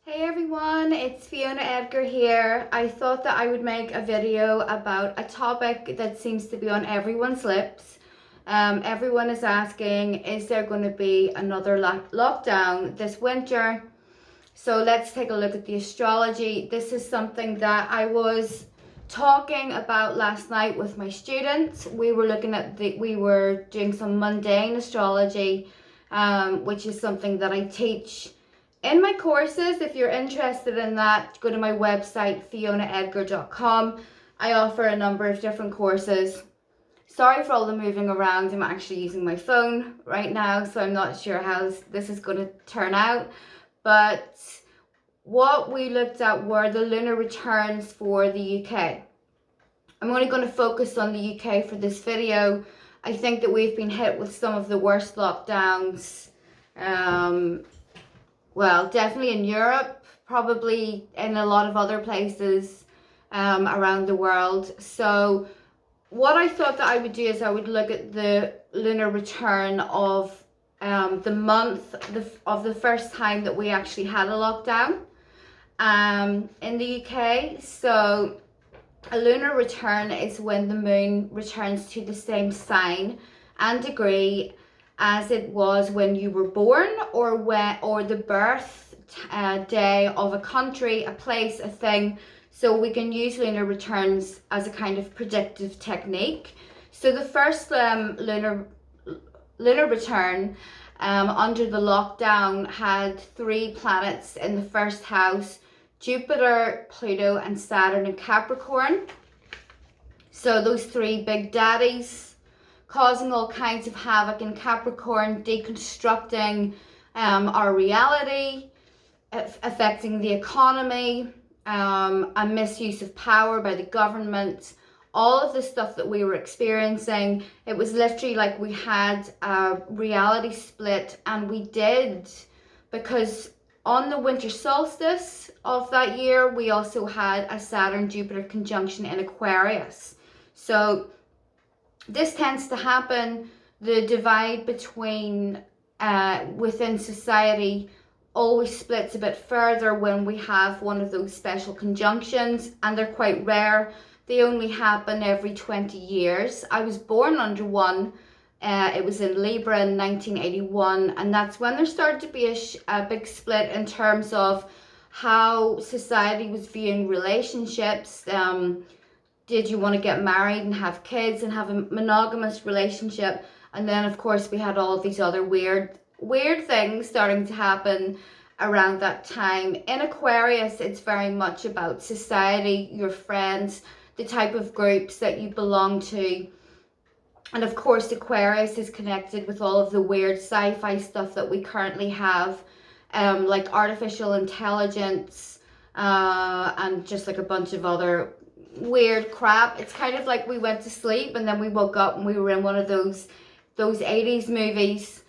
Hey everyone, it's Fiona Aedgar here. I thought that I would make a video about a topic that seems to be on everyone's lips. Everyone is asking, is there going to be another lockdown this winter? So let's take a look at the astrology. This is something that I was talking about last night with my students. We were doing some mundane astrology, which is something that I teach in my courses. If you're interested in that, go to my website, fionaedgar.com. I offer a number of different courses. Sorry for all the moving around. I'm actually using my phone right now, so I'm not sure how this is going to turn out. But what we looked at were the lunar returns for the UK. I'm only going to focus on the UK for this video. I think that we've been hit with some of the worst lockdowns. Well, definitely in Europe, probably in a lot of other places around the world. So what I thought that I would do is I would look at the lunar return of the month of the first time that we actually had a lockdown in the UK. So a lunar return is when the moon returns to the same sign and degree as it was when you were born, or the birth day of a country, a place, a thing. So we can use lunar returns as a kind of predictive technique. So the first lunar return under the lockdown had 3 planets in the first house: Jupiter, Pluto, and Saturn in Capricorn. So those 3 big daddies causing all kinds of havoc in Capricorn, deconstructing our reality, affecting the economy, a misuse of power by the government, all of the stuff that we were experiencing. It was literally like we had a reality split, and we did, because on the winter solstice of that year, we also had a Saturn-Jupiter conjunction in Aquarius. So this tends to happen. The divide between within society always splits a bit further when we have one of those special conjunctions, and they're quite rare. They only happen every 20 years. I was born under one. It was in Libra in 1981, and that's when there started to be a big split in terms of how society was viewing relationships. Did you want to get married and have kids and have a monogamous relationship? And then of course we had all of these other weird things starting to happen around that time. In Aquarius, it's very much about society, your friends, the type of groups that you belong to. And of course Aquarius is connected with all of the weird sci-fi stuff that we currently have, like artificial intelligence, and just like a bunch of other weird crap. It's kind of like we went to sleep and then we woke up and we were in one of those 80s movies,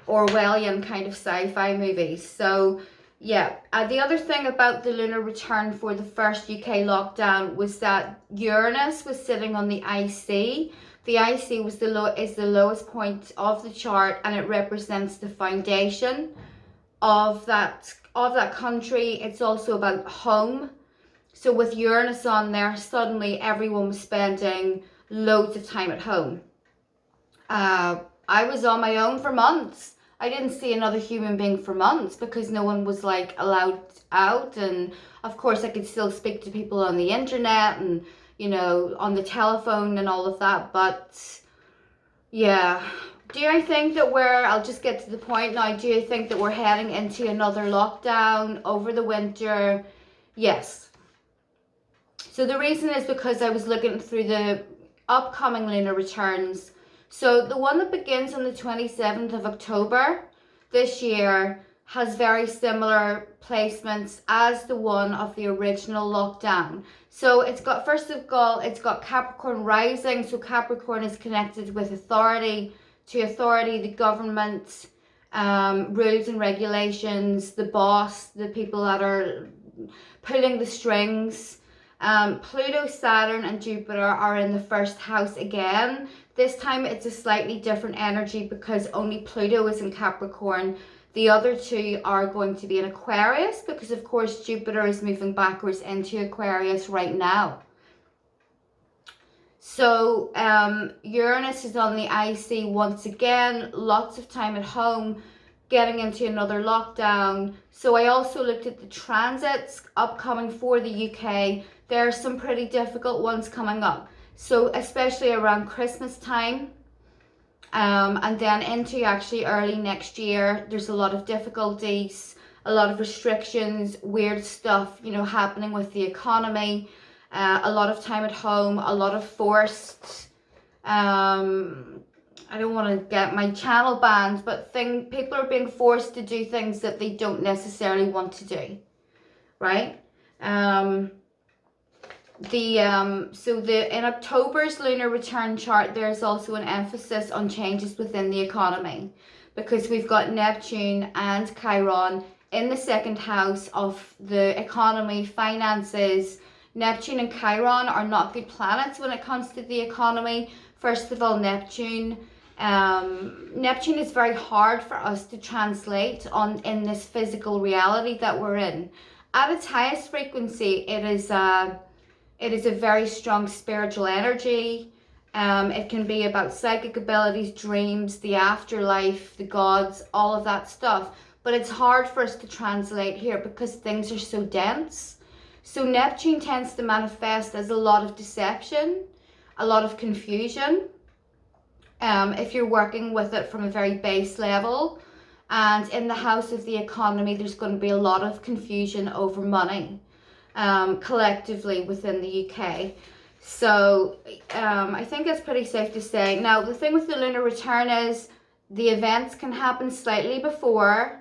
Orwellian kind of sci-fi movies. So yeah, the other thing about the lunar return for the first UK lockdown was that Uranus was sitting on the IC. The IC was is the lowest point of the chart, and it represents the foundation of that country. It's also about home. So with Uranus on there, suddenly everyone was spending loads of time at home. I was on my own for months. I didn't see another human being for months because no one was like allowed out. And of course I could still speak to people on the internet and, you know, on the telephone and all of that. But yeah, do I think that I'll just get to the point now, do you think that we're heading into another lockdown over the winter? Yes. So the reason is because I was looking through the upcoming lunar returns. So the one that begins on the 27th of October this year has very similar placements as the one of the original lockdown. So it's got, first of all, it's got Capricorn rising. So Capricorn is connected with authority, the government, rules and regulations, the boss, the people that are pulling the strings. Pluto, Saturn, and Jupiter are in the first house again. This time it's a slightly different energy because only Pluto is in Capricorn. The other two are going to be in Aquarius because, of course, Jupiter is moving backwards into Aquarius right now. So Uranus is on the IC once again, lots of time at home, getting into another lockdown. So I also looked at the transits upcoming for the UK. There are some pretty difficult ones coming up. So especially around Christmas time, and then into actually early next year, there's a lot of difficulties, a lot of restrictions, weird stuff, you know, happening with the economy, a lot of time at home, a lot of forced, I don't want to get my channel banned, but people are being forced to do things that they don't necessarily want to do, right? In October's lunar return chart, there's also an emphasis on changes within the economy because we've got Neptune and Chiron in the second house of the economy, finances. Neptune and Chiron are not good planets when it comes to the economy. First of all, Neptune is very hard for us to translate in this physical reality that we're in. At its highest frequency, it is a very strong spiritual energy. It can be about psychic abilities, dreams, the afterlife, the gods, all of that stuff. But it's hard for us to translate here because things are so dense. So Neptune tends to manifest as a lot of deception, a lot of confusion, if you're working with it from a very base level. And in the house of the economy, there's going to be a lot of confusion over money. Collectively within the UK. So I think that's pretty safe to say. Now, the thing with the lunar return is the events can happen slightly before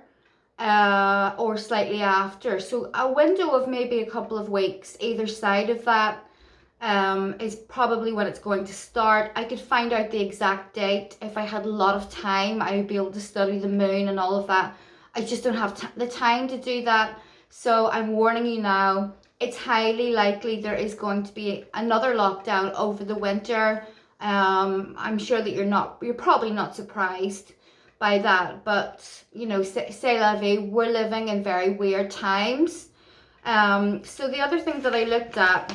or slightly after. So a window of maybe a couple of weeks either side of that is probably when it's going to start. I could find out the exact date. If I had a lot of time, I would be able to study the moon and all of that. I just don't have the time to do that. So I'm warning you now. It's highly likely there is going to be another lockdown over the winter. I'm sure that you're probably not surprised by that, but you know, c'est la vie, we're living in very weird times. So the other thing that I looked at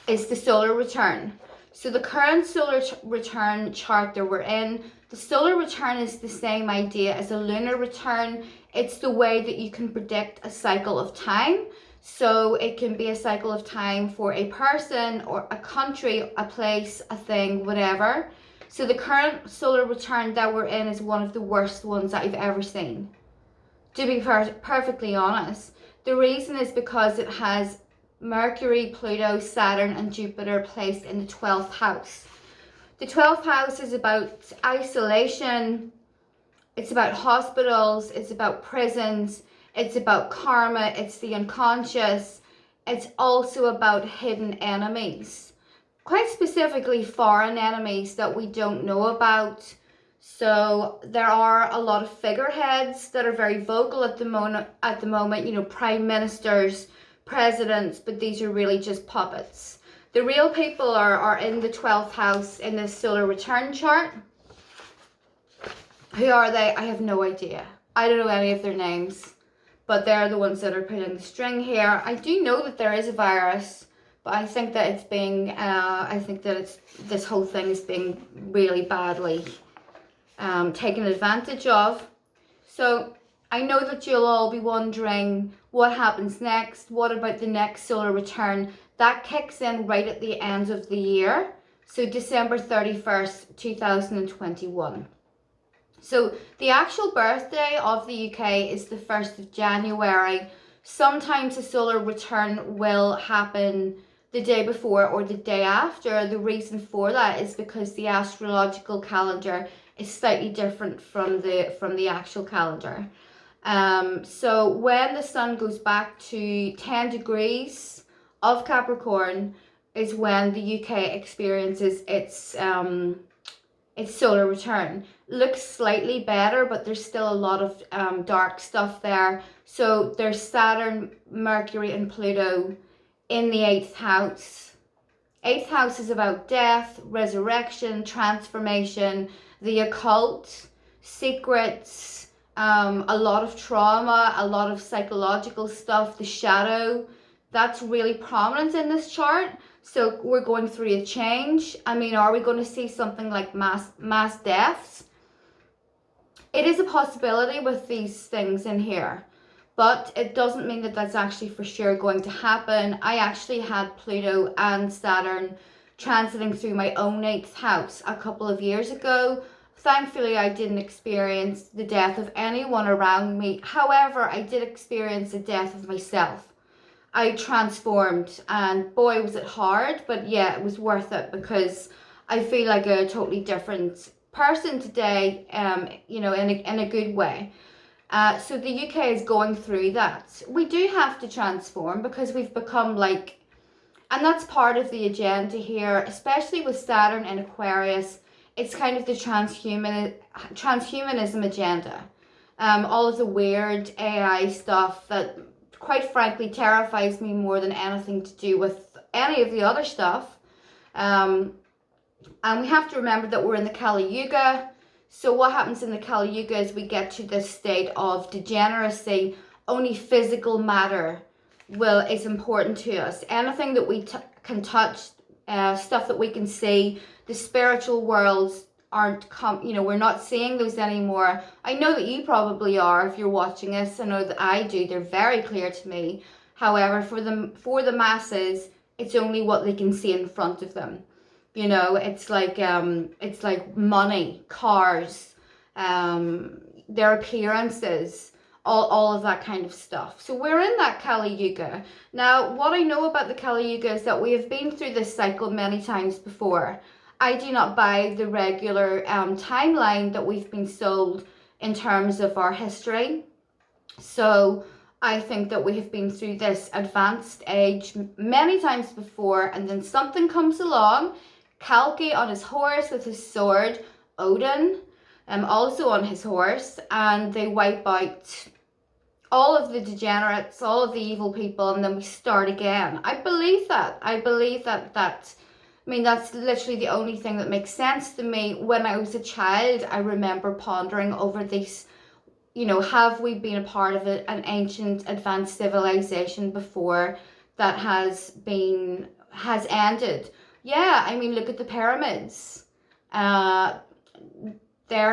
is the solar return. So the current solar return chart that we're in, the solar return is the same idea as a lunar return. It's the way that you can predict a cycle of time. So it can be a cycle of time for a person or a country, a place, a thing, whatever. So the current solar return that we're in is one of the worst ones that I've ever seen, to be perfectly honest. The reason is because it has Mercury, Pluto, Saturn and Jupiter placed in the 12th house. The 12th house is about isolation, it's about hospitals, it's about prisons, it's about karma, it's the unconscious. It's also about hidden enemies, quite specifically foreign enemies that we don't know about. So there are a lot of figureheads that are very vocal at the moment, you know, prime ministers, presidents, but these are really just puppets. The real people are in the 12th house in the solar return chart. Who are they? I have no idea. I don't know any of their names, but they're the ones that are putting the string here. I do know that there is a virus, but I think that it's being, this whole thing is being really badly taken advantage of. So I know that you'll all be wondering what happens next. What about the next solar return? That kicks in right at the end of the year. So December 31st, 2021. So the actual birthday of the UK is the 1st of January. Sometimes a solar return will happen the day before or the day after. The reason for that is because the astrological calendar is slightly different from the actual calendar. So when the sun goes back to 10 degrees of Capricorn is when the UK experiences its solar return. Looks slightly better, but there's still a lot of dark stuff there. So there's Saturn, Mercury and Pluto in the 8th house. 8th house is about death, resurrection, transformation, the occult, secrets, a lot of trauma, a lot of psychological stuff, the shadow, that's really prominent in this chart. So we're going through a change. I mean, are we going to see something like mass deaths? It is a possibility with these things in here, but it doesn't mean that that's actually for sure going to happen. I actually had Pluto and Saturn transiting through my own 8th house a couple of years ago. Thankfully, I didn't experience the death of anyone around me. However, I did experience the death of myself. I transformed, and boy, was it hard, but yeah, it was worth it because I feel like a totally different person today, you know, in a good way. So the UK is going through that. We do have to transform because we've become like, and that's part of the agenda here, especially with Saturn in Aquarius. It's kind of the transhumanism agenda. All of the weird AI stuff that quite frankly terrifies me more than anything to do with any of the other stuff. And we have to remember that we're in the Kali Yuga. So what happens in the Kali Yuga is we get to this state of degeneracy. Only physical matter is important to us. Anything that we can touch, stuff that we can see, the spiritual worlds you know, we're not seeing those anymore. I know that you probably are if you're watching this. I know that I do. They're very clear to me. However, for the masses, it's only what they can see in front of them. You know, it's like money, cars, their appearances, all of that kind of stuff. So we're in that Kali Yuga. Now, what I know about the Kali Yuga is that we have been through this cycle many times before. I do not buy the regular timeline that we've been sold in terms of our history. So I think that we have been through this advanced age many times before, and then something comes along, Kalki on his horse with his sword, Odin also on his horse, and they wipe out all of the degenerates, all of the evil people, and then we start again. I believe that. I believe that I mean, that's literally the only thing that makes sense to me. When I was a child, I remember pondering over these, you know, have we been a part of an ancient advanced civilization before that has ended? Yeah, I mean, look at the pyramids. They're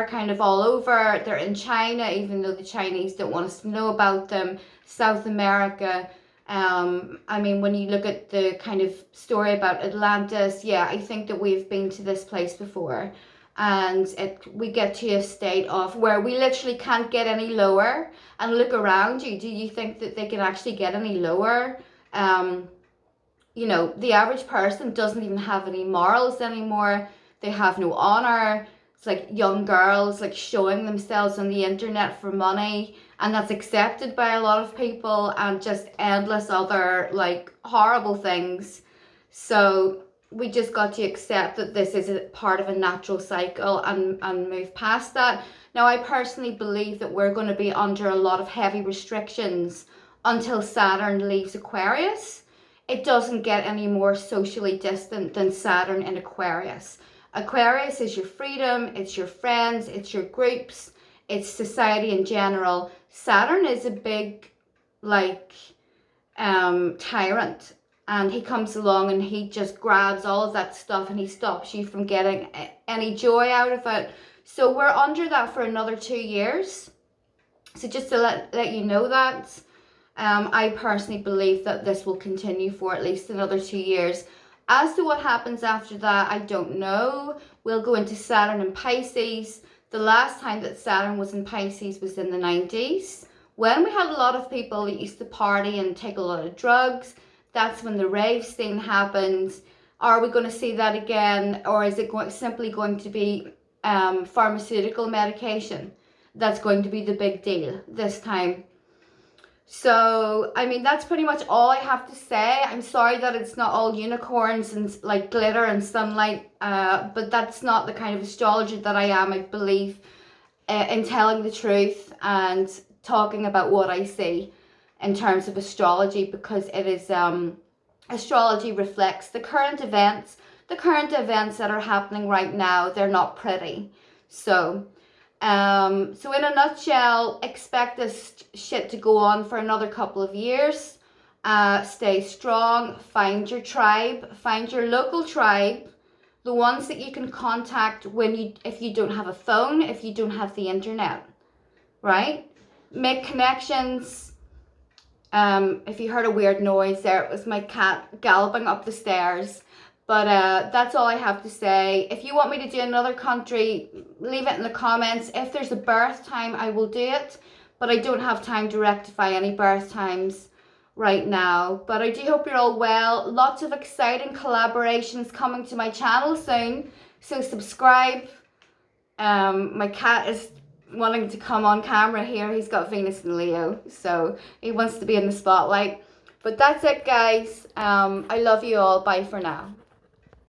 kind of all over. They're in China, even though the Chinese don't want us to know about them. South America. I mean, when you look at the kind of story about Atlantis, yeah, I think that we've been to this place before. And we get to a state of where we literally can't get any lower. And look around you. Do you think that they can actually get any lower? You know, the average person doesn't even have any morals anymore. They have no honor. It's like young girls like showing themselves on the internet for money, and that's accepted by a lot of people, and just endless other like horrible things. So we just got to accept that this is a part of a natural cycle and move past that. Now, I personally believe that we're going to be under a lot of heavy restrictions until Saturn leaves Aquarius. It doesn't get any more socially distant than Saturn in Aquarius. Aquarius is your freedom, it's your friends, it's your groups, it's society in general. Saturn is a big, like, tyrant. And he comes along and he just grabs all of that stuff and he stops you from getting any joy out of it. So we're under that for another 2 years. So just to let you know that, I personally believe that this will continue for at least another 2 years. As to what happens after that, I don't know. We'll go into Saturn in Pisces. The last time that Saturn was in Pisces was in the 90s. When we had a lot of people that used to party and take a lot of drugs. That's when the rave scene happens. Are we going to see that again? Or is it simply going to be pharmaceutical medication? That's going to be the big deal this time. So, I mean, that's pretty much all I have to say. I'm sorry that it's not all unicorns and like glitter and sunlight, but that's not the kind of astrologer that I am. I believe in telling the truth and talking about what I see in terms of astrology, because it is, astrology reflects the current events that are happening right now. They're not pretty. So, So in a nutshell, expect this shit to go on for another couple of years. Stay strong, find your tribe, find your local tribe, the ones that you can contact if you don't have a phone, if you don't have the internet, right? Make connections. If you heard a weird noise there, it was my cat galloping up the stairs. But that's all I have to say. If you want me to do another country, leave it in the comments. If there's a birth time, I will do it. But I don't have time to rectify any birth times right now. But I do hope you're all well. Lots of exciting collaborations coming to my channel soon. So subscribe. My cat is wanting to come on camera here. He's got Venus and Leo. So he wants to be in the spotlight. But that's it, guys. I love you all. Bye for now.